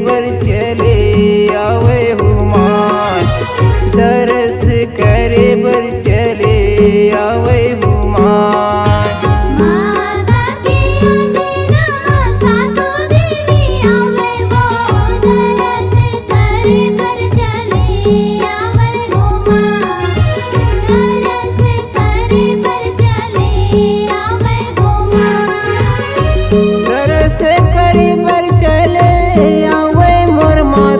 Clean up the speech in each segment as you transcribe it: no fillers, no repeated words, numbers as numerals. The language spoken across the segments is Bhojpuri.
बर चले आवे हुमान, दरस करे बर चले आवे हुमान। दरस करे बर चले आवे मोर माँ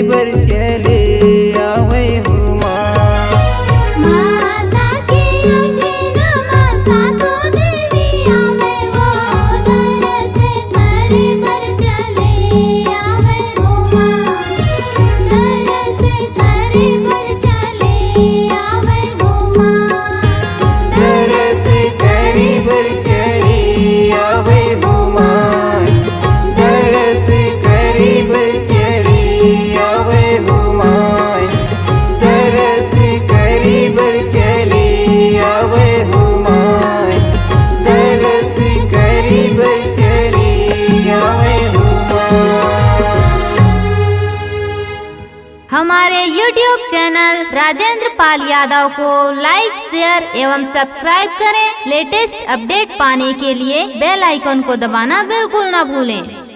बर चले आवे हुमान। माता के अंगना सातो देवी आवे वो, दरस करे बर चले आवे हुमान, दरस करे बर चले आवे हुमान, दरस करे बर चले आवे हुमान, दरस करे बर चले आवे हुमान, दरस करे बर चले आवे हुमान, दरस करे बर चले आवे हुमान। हमारे YouTube चैनल राजेंद्र पाल यादव को लाइक, शेयर एवं सब्सक्राइब करें। लेटेस्ट अपडेट पाने के लिए बेल आइकन को दबाना बिल्कुल न भूलें।